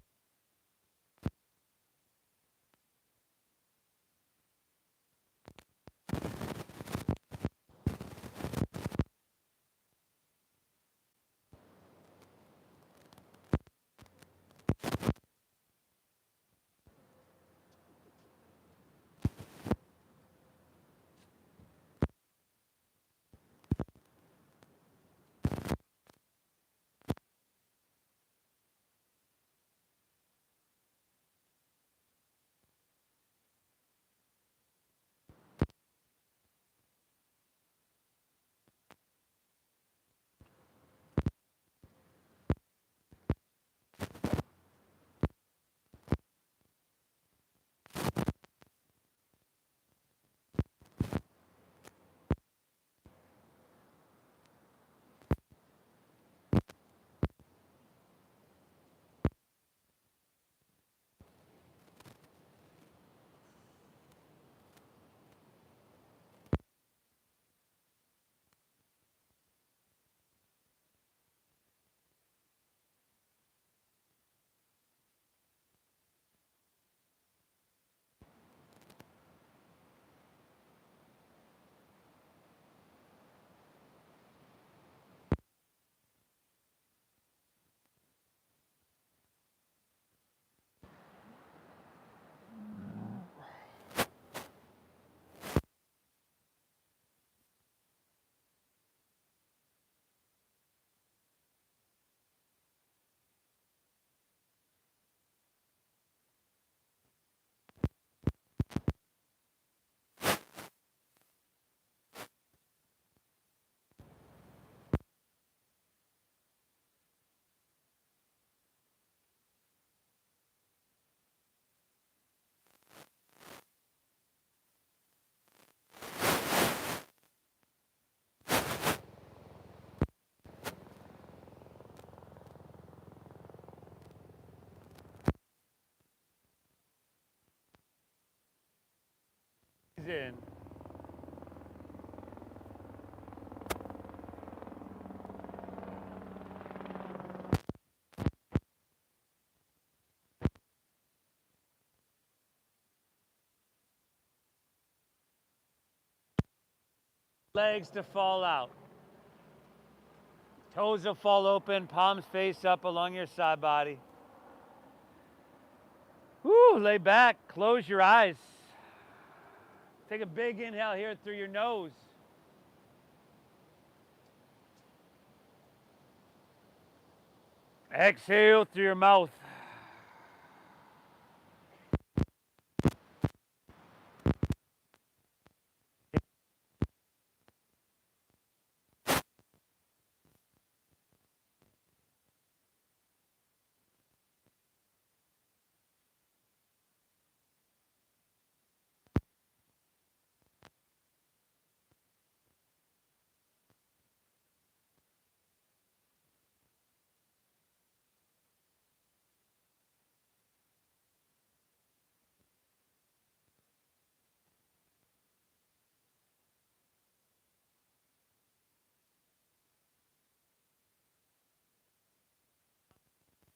In. Legs to fall out. Toes will fall open, palms face up along your side body. Woo, lay back, close your eyes. Take a big inhale here through your nose. Exhale through your mouth.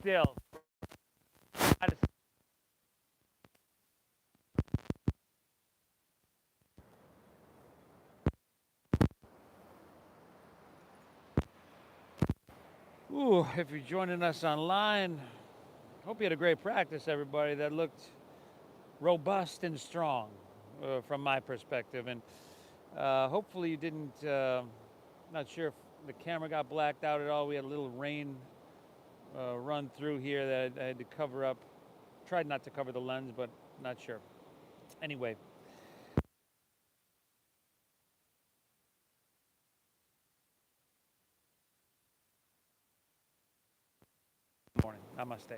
Still. Ooh, if you're joining us online, hope you had a great practice, everybody. That looked robust and strong from my perspective. And hopefully you didn't, not sure if the camera got blacked out at all. We had a little rain run through here that I had to cover up. Tried not to cover the lens, but not sure. Anyway. Morning. Namaste.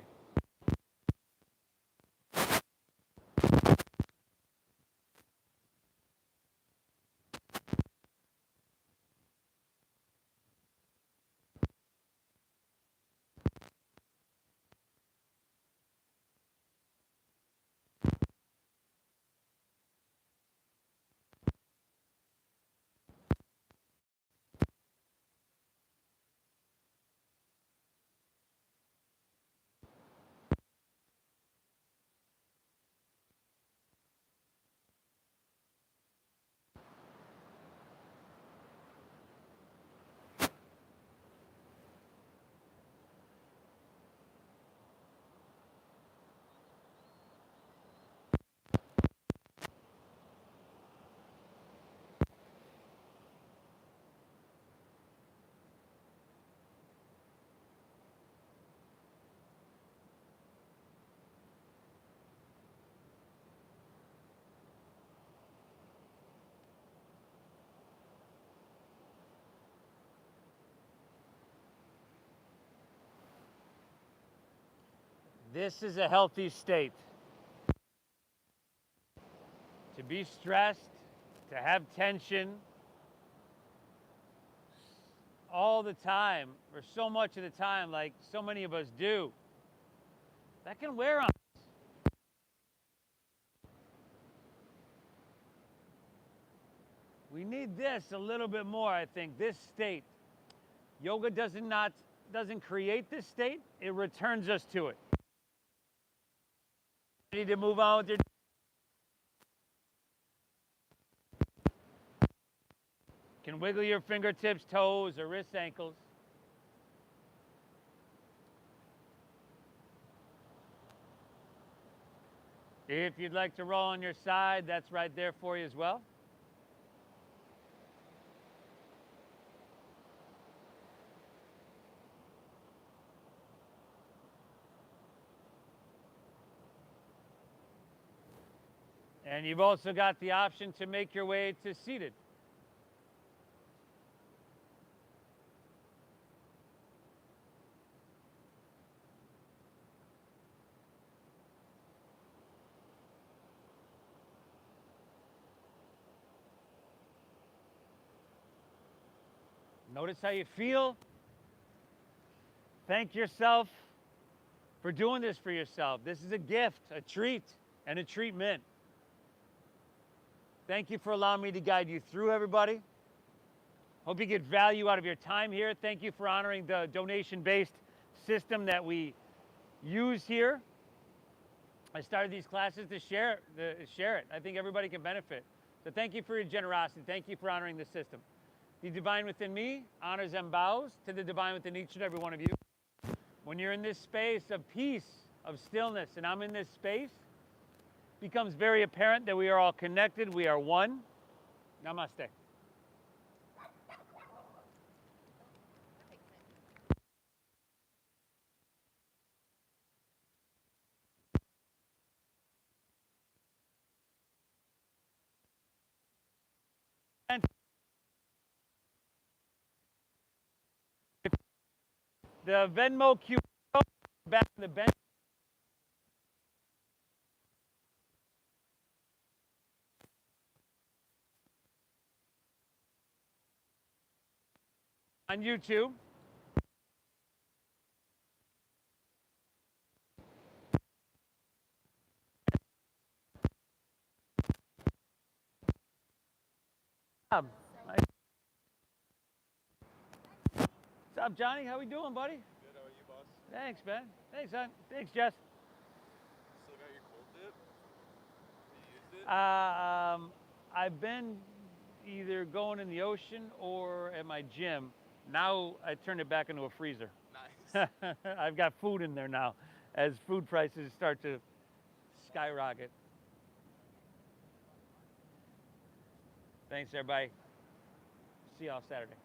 This is a healthy state. To be stressed, to have tension all the time, or so much of the time, like so many of us do, that can wear on us. We need this a little bit more, I think, this state. Yoga doesn't create this state, it returns us to it. You need to move on with your can wiggle your fingertips, toes, or wrists, ankles. If you'd like to roll on your side, that's right there for you as well. And you've also got the option to make your way to seated. Notice how you feel. Thank yourself for doing this for yourself. This is a gift, a treat, and a treatment. Thank you for allowing me to guide you through, everybody. Hope you get value out of your time here. Thank you for honoring the donation-based system that we use here. I started these classes to share it. I think everybody can benefit. So thank you for your generosity. Thank you for honoring the system. The divine within me honors and bows to the divine within each and every one of you. When you're in this space of peace, of stillness, and I'm in this space, becomes very apparent that we are all connected. We are one. Namaste. And the Venmo QR code back in the bench. On YouTube. What's up, Johnny? How we doing, buddy? Good, how are you, boss? Thanks, man. Thanks, son. Thanks, Jess. Still got your cold dip? Have you used it? I've been either going in the ocean or at my gym. Now I turned it back into a freezer. Nice. I've got food in there now as food prices start to skyrocket. Thanks, everybody. See y'all Saturday.